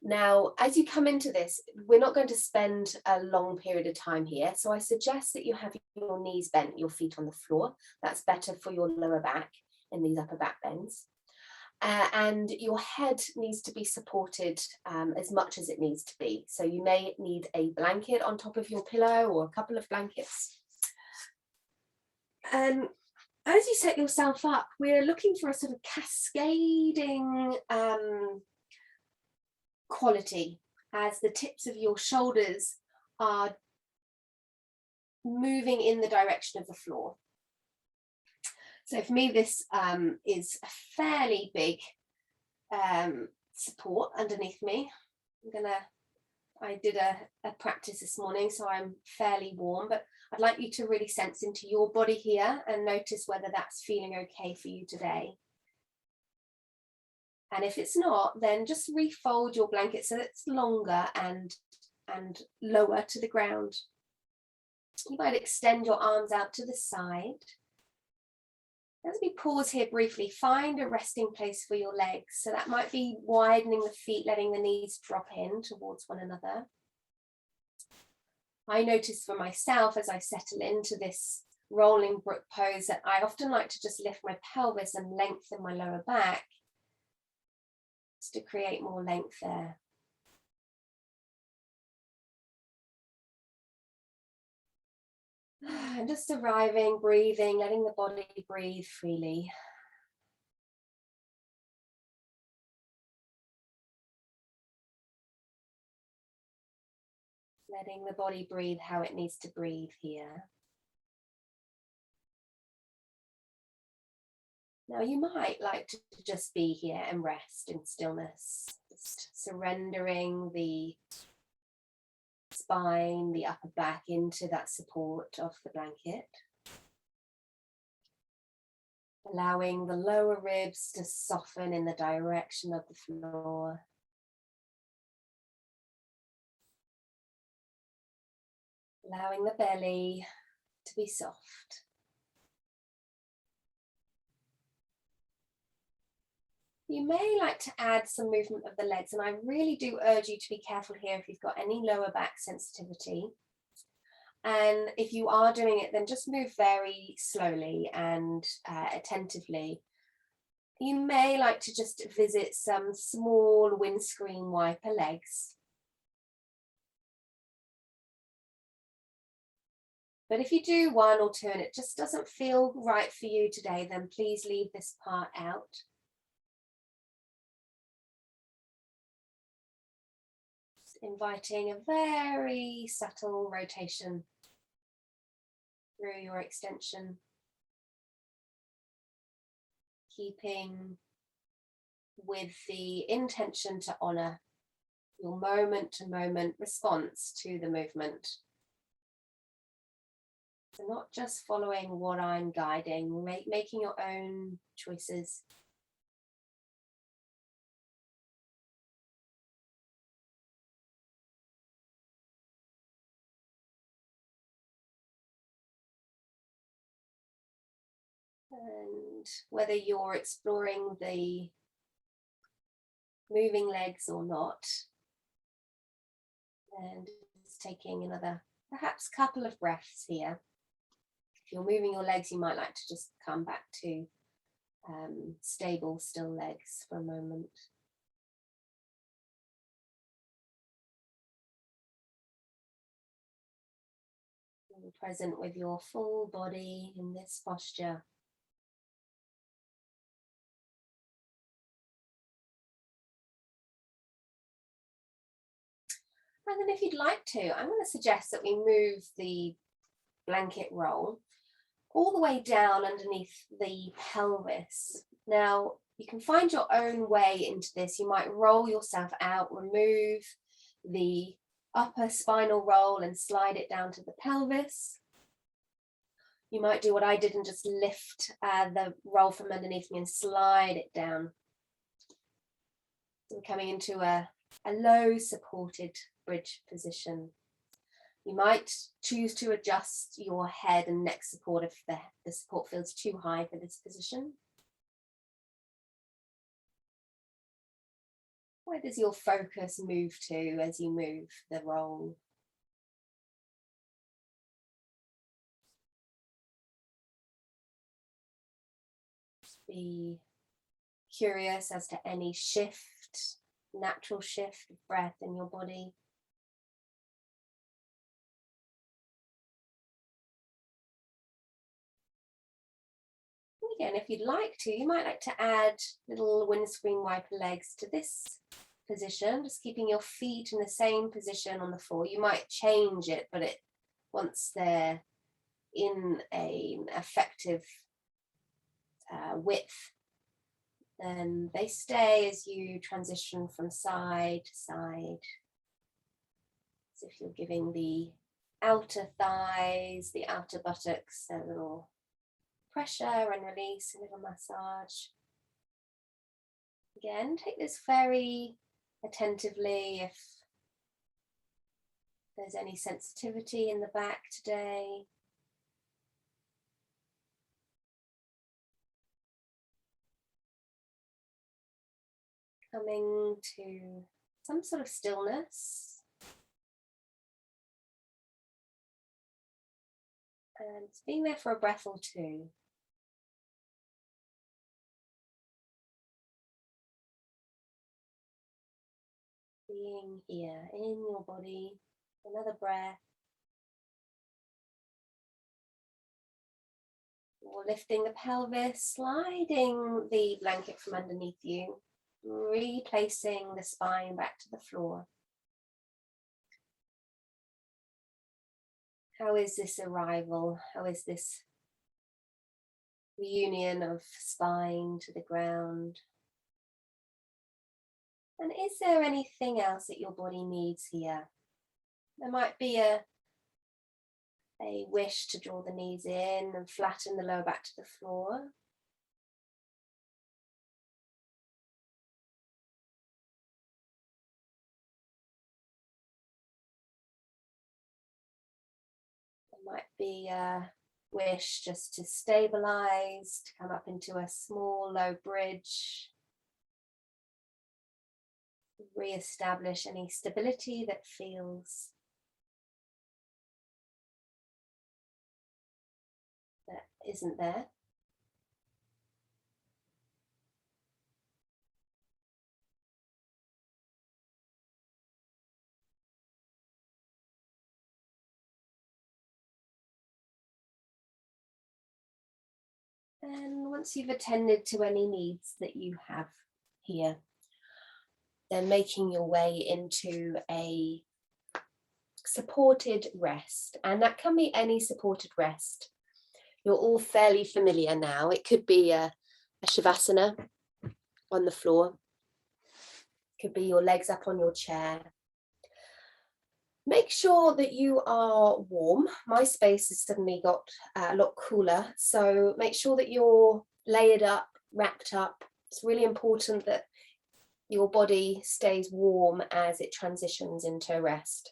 Now, as you come into this, we're not going to spend a long period of time here. So I suggest that you have your knees bent, your feet on the floor. That's better for your lower back in these upper back bends. And your head needs to be supported as much as it needs to be. So you may need a blanket on top of your pillow or a couple of blankets. And as you set yourself up, we're looking for a sort of cascading quality as the tips of your shoulders are moving in the direction of the floor. So for me, this is a fairly big support underneath me. I did a practice this morning, so I'm fairly warm, but I'd like you to really sense into your body here and notice whether that's feeling okay for you today. And if it's not, then just refold your blanket so it's longer and lower to the ground. You might extend your arms out to the side. As we pause here briefly, find a resting place for your legs. So that might be widening the feet, letting the knees drop in towards one another. I notice for myself as I settle into this rolling brook pose that I often like to just lift my pelvis and lengthen my lower back just to create more length there. And just arriving, breathing, letting the body breathe freely. Letting the body breathe how it needs to breathe here. Now you might like to just be here and rest in stillness, just surrendering the spine, the upper back into that support of the blanket. Allowing the lower ribs to soften in the direction of the floor. Allowing the belly to be soft. You may like to add some movement of the legs, and I really do urge you to be careful here if you've got any lower back sensitivity. And if you are doing it, then just move very slowly and attentively. You may like to just visit some small windscreen wiper legs. But if you do one or two and it just doesn't feel right for you today, then please leave this part out. Just inviting a very subtle rotation through your extension. Keeping with the intention to honor your moment-to-moment response to the movement. So not just following what I'm guiding, making your own choices. And whether you're exploring the moving legs or not, and just taking another perhaps couple of breaths here. If you're moving your legs, you might like to just come back to stable, still legs for a moment. Be present with your full body in this posture. And then if you'd like to, I'm going to suggest that we move the blanket roll all the way down underneath the pelvis. Now, you can find your own way into this. You might roll yourself out, remove the upper spinal roll and slide it down to the pelvis. You might do what I did and just lift the roll from underneath me and slide it down. So we're coming into a low supported bridge position. You might choose to adjust your head and neck support if the support feels too high for this position. Where does your focus move to as you move the roll? Be curious as to any shift, natural shift of breath in your body. Again, if you'd like to, you might like to add little windscreen wiper legs to this position, just keeping your feet in the same position on the floor. You might change it, but once they're in an effective width, then they stay as you transition from side to side. As if you're giving the outer thighs, the outer buttocks a little pressure and release, a little massage. Again, take this very attentively if there's any sensitivity in the back today. Coming to some sort of stillness. And being there for a breath or two. Being here in your body, another breath. Or lifting the pelvis, sliding the blanket from underneath you, replacing the spine back to the floor. How is this arrival? How is this reunion of spine to the ground? And is there anything else that your body needs here? There might be a wish to draw the knees in and flatten the lower back to the floor. There might be a wish just to stabilize, to come up into a small low bridge. Re-establish any stability that feels that isn't there. And once you've attended to any needs that you have here, then making your way into a supported rest. And that can be any supported rest. You're all fairly familiar now. It could be a shavasana on the floor. It could be your legs up on your chair. Make sure that you are warm. My space has suddenly got a lot cooler, so make sure that you're layered up, wrapped up. It's really important that your body stays warm as it transitions into rest.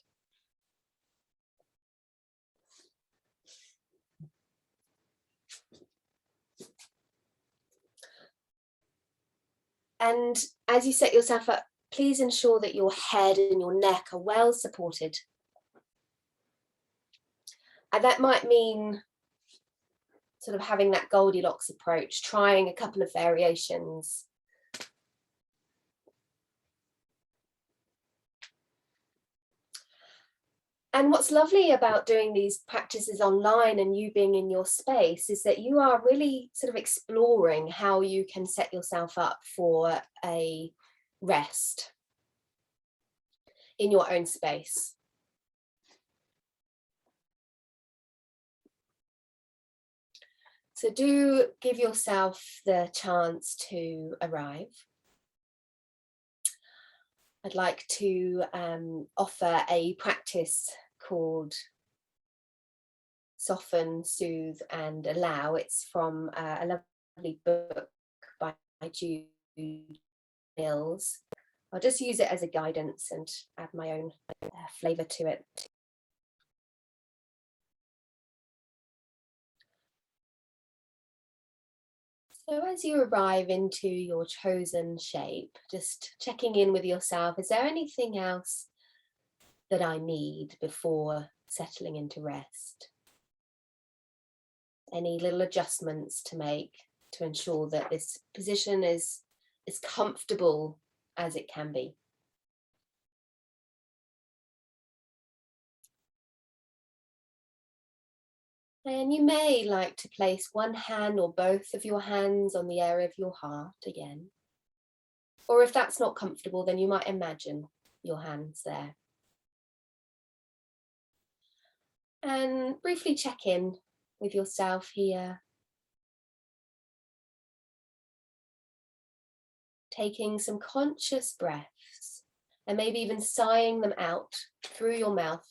And as you set yourself up, please ensure that your head and your neck are well supported. And that might mean sort of having that Goldilocks approach, trying a couple of variations. And what's lovely about doing these practices online and you being in your space is that you are really sort of exploring how you can set yourself up for a rest in your own space. So do give yourself the chance to arrive. I'd like to offer a practice called Soften, Soothe and Allow. It's from a lovely book by Jude Mills. I'll just use it as a guidance and add my own flavour to it. So as you arrive into your chosen shape, just checking in with yourself, is there anything else that I need before settling into rest? Any little adjustments to make to ensure that this position is as comfortable as it can be? And you may like to place one hand or both of your hands on the area of your heart again. Or if that's not comfortable, then you might imagine your hands there. And briefly check in with yourself here. Taking some conscious breaths and maybe even sighing them out through your mouth.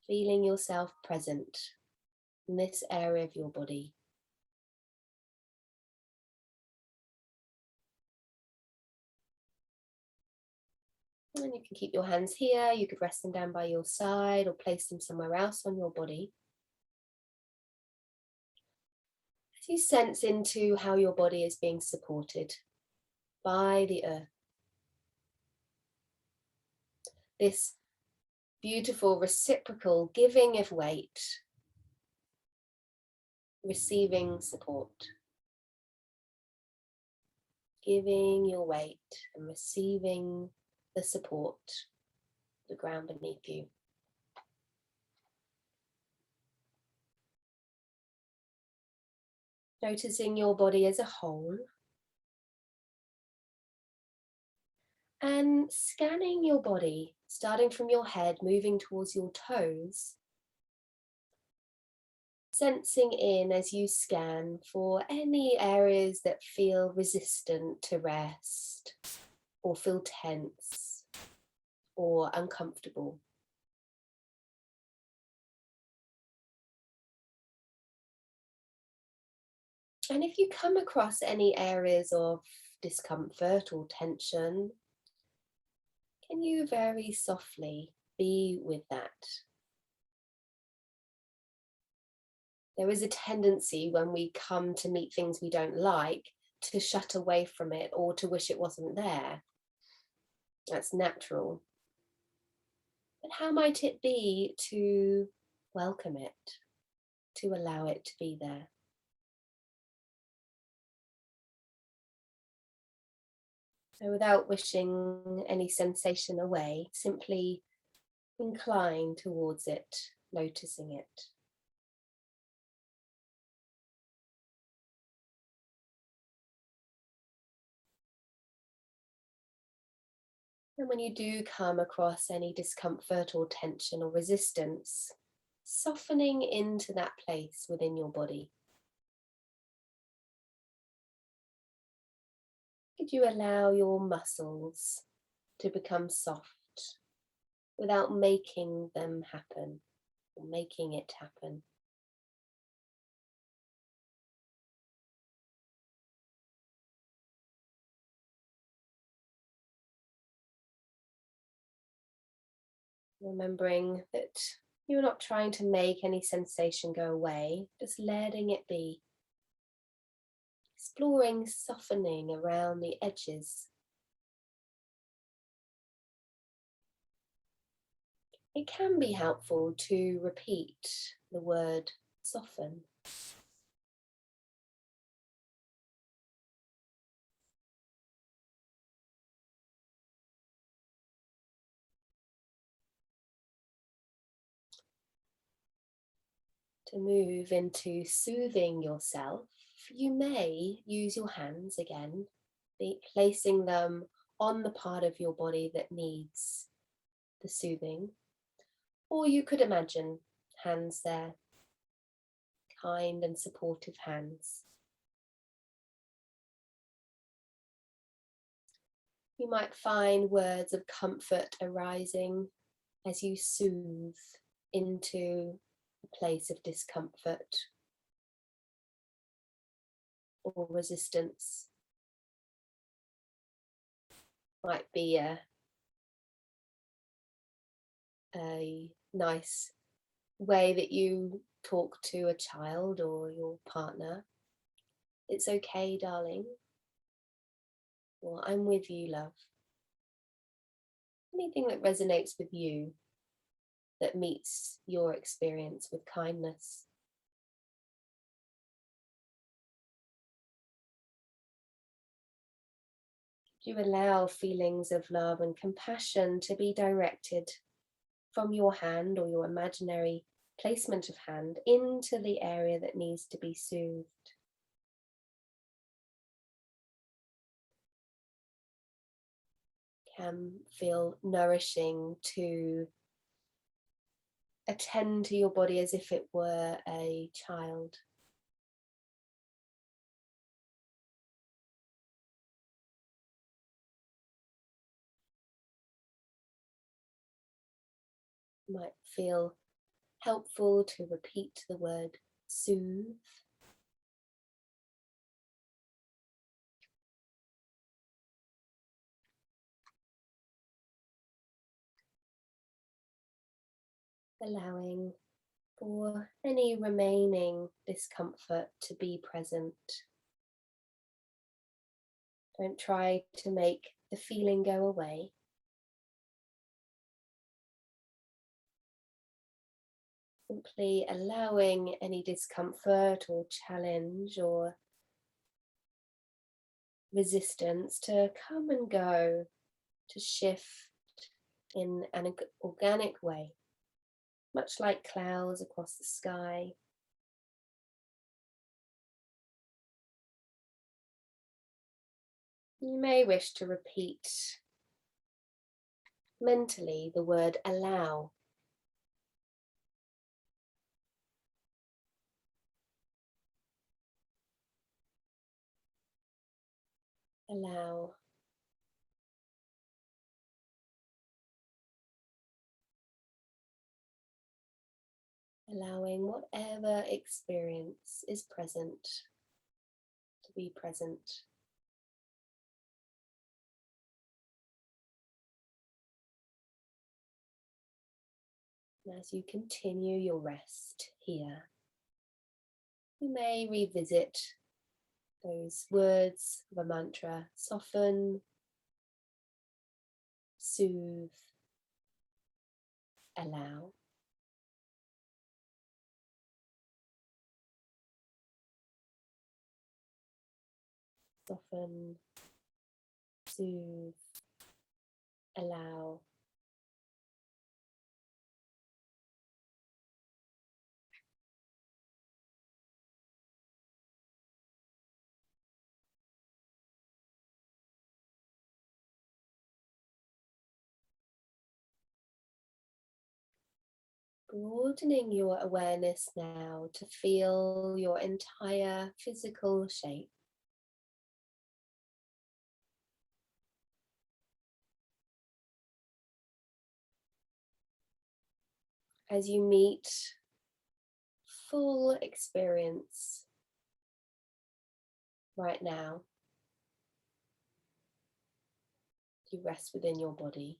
Feeling yourself present in this area of your body. And you can keep your hands here, you could rest them down by your side or place them somewhere else on your body. As you sense into how your body is being supported by the earth. This beautiful reciprocal giving of weight, receiving support. Giving your weight and receiving the support, the ground beneath you. Noticing your body as a whole. And scanning your body, starting from your head, moving towards your toes. Sensing in as you scan for any areas that feel resistant to rest, or feel tense, or uncomfortable. And if you come across any areas of discomfort or tension, can you very softly be with that? There is a tendency when we come to meet things we don't like to shut away from it or to wish it wasn't there. That's natural. But how might it be to welcome it, to allow it to be there? So without wishing any sensation away, simply incline towards it, noticing it. And when you do come across any discomfort or tension or resistance, softening into that place within your body. Could you allow your muscles to become soft without making them happen or making it happen? Remembering that you're not trying to make any sensation go away, just letting it be. Exploring softening around the edges. It can be helpful to repeat the word soften To move into soothing yourself, you may use your hands again, placing them on the part of your body that needs the soothing. Or you could imagine hands there, kind and supportive hands. You might find words of comfort arising as you soothe into a place of discomfort or resistance. Might be a nice way that you talk to a child or your partner. It's okay, darling. Or I'm with you, love. Anything that resonates with you, that meets your experience with kindness. You allow feelings of love and compassion to be directed from your hand or your imaginary placement of hand into the area that needs to be soothed. Can feel nourishing to attend to your body as if it were a child. It might feel helpful to repeat the word soothe. Allowing for any remaining discomfort to be present. Don't try to make the feeling go away. Simply allowing any discomfort or challenge or resistance to come and go, to shift in an organic way, much like clouds across the sky. You may wish to repeat mentally the word allow. Allow. Allowing whatever experience is present to be present. And as you continue your rest here, you may revisit those words of a mantra: soften, soothe, allow. Soften, soothe, allow. Broadening your awareness now to feel your entire physical shape. As you meet full experience right now, you rest within your body.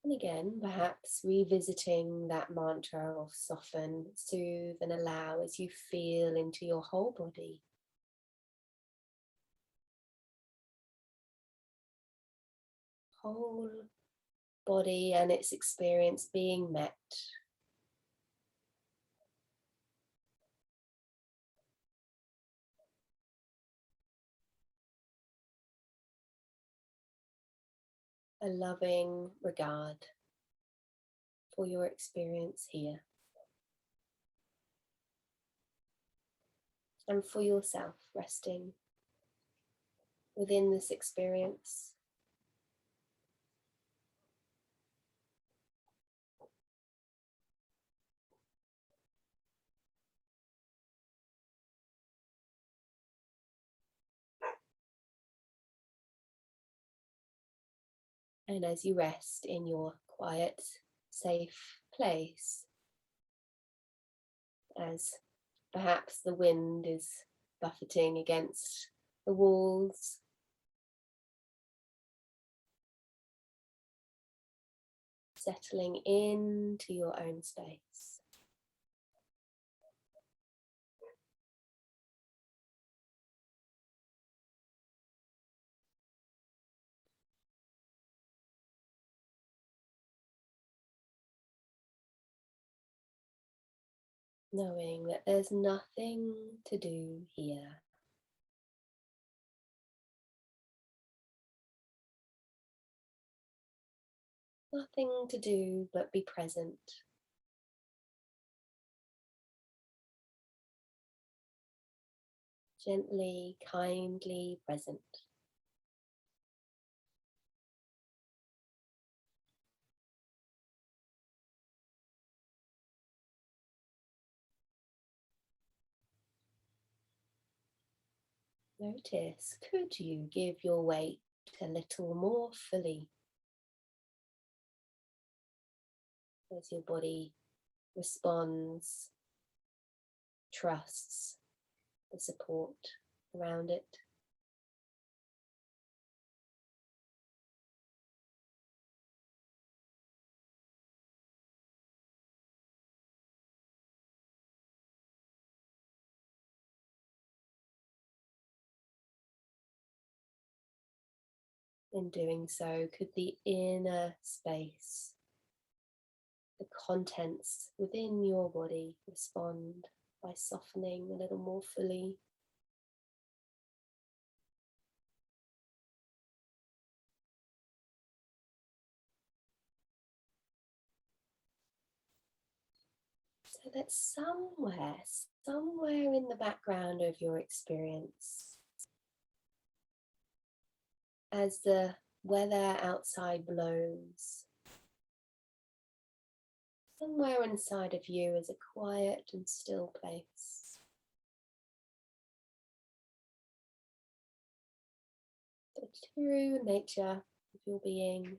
And again, perhaps revisiting that mantra of soften, soothe, and allow as you feel into your whole body. Whole body and its experience being met. a loving regard for your experience here and for yourself, resting within this experience. And as you rest in your quiet, safe place, as perhaps the wind is buffeting against the walls, settling into your own space. Knowing that there's nothing to do here. Nothing to do but be present. Gently, kindly present. Notice, could you give your weight a little more fully as your body responds, trusts the support around it? In doing so, could the inner space, the contents within your body respond by softening a little more fully? So that somewhere in the background of your experience, as the weather outside blows, somewhere inside of you is a quiet and still place. The true nature of your being,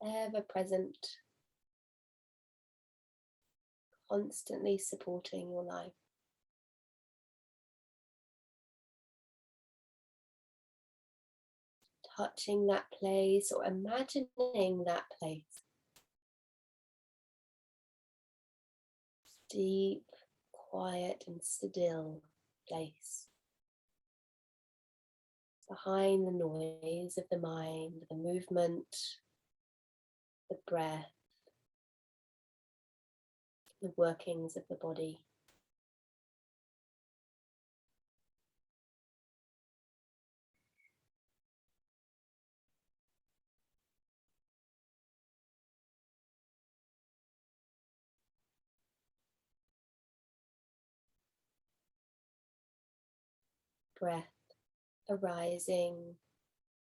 ever present, constantly supporting your life. Touching that place or imagining that place. Deep, quiet and still place. Behind the noise of the mind, the movement, the breath, the workings of the body. Breath arising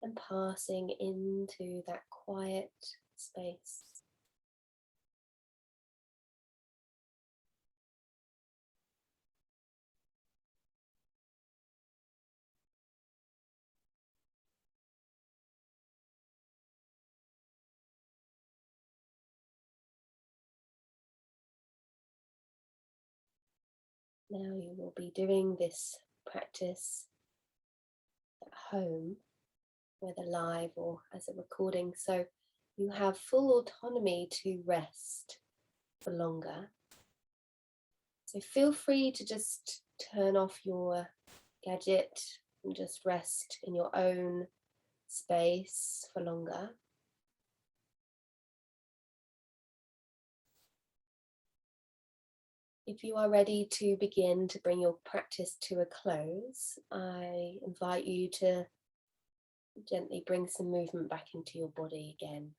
and passing into that quiet space. Now you will be doing this practice at home, whether live or as a recording, so you have full autonomy to rest for longer. So feel free to just turn off your gadget and just rest in your own space for longer. If you are ready to begin to bring your practice to a close, I invite you to Gently bring some movement back into your body again.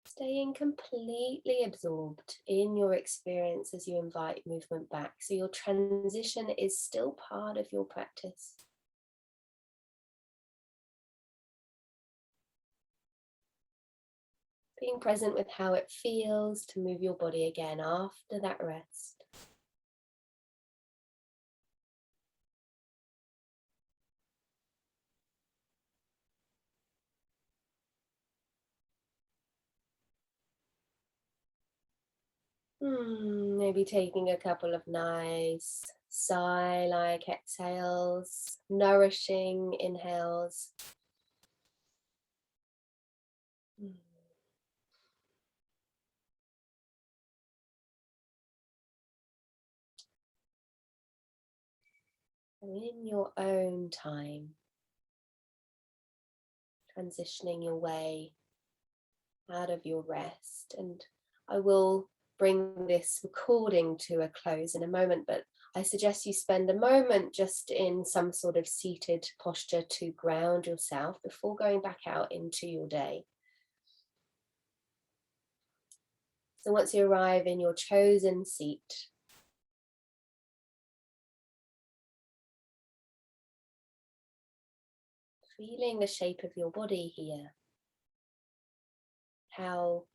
Staying completely absorbed in your experience as you invite movement back. So your transition is still part of your practice. Being present with how it feels to move your body again after that rest. Maybe taking a couple of nice sigh-like exhales, nourishing inhales. And in your own time, transitioning your way out of your rest. And I will bring this recording to a close in a moment, but I suggest you spend a moment just in some sort of seated posture to ground yourself before going back out into your day. So once you arrive in your chosen seat, feeling the shape of your body here, how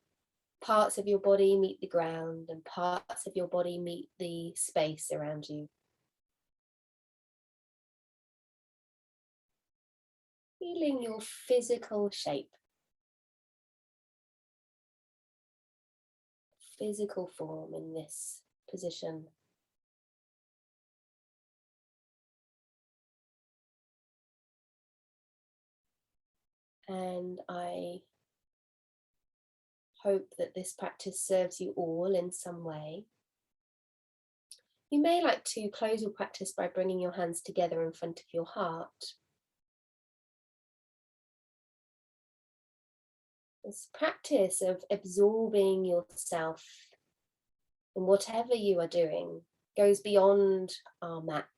parts of your body meet the ground and parts of your body meet the space around you. Feeling your physical shape, physical form in this position. And I hope that this practice serves you all in some way. You may like to close your practice by bringing your hands together in front of your heart. This practice of absorbing yourself in whatever you are doing goes beyond our mat.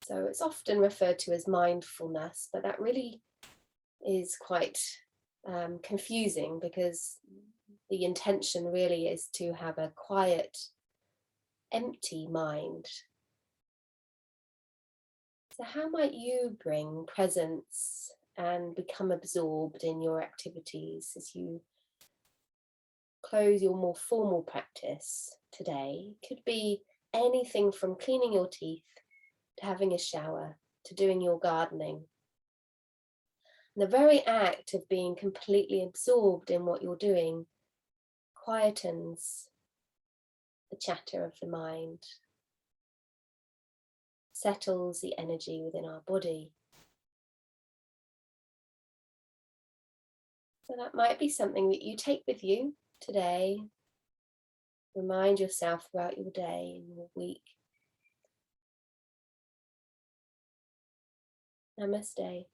So it's often referred to as mindfulness, but that really is quite confusing, because the intention really is to have a quiet, empty mind. So how might you bring presence and become absorbed in your activities as you close your more formal practice today? It could be anything from cleaning your teeth to having a shower to doing your gardening. And the very act of being completely absorbed in what you're doing quietens the chatter of the mind, settles the energy within our body. So that might be something that you take with you today. Remind yourself throughout your day and your week. Namaste.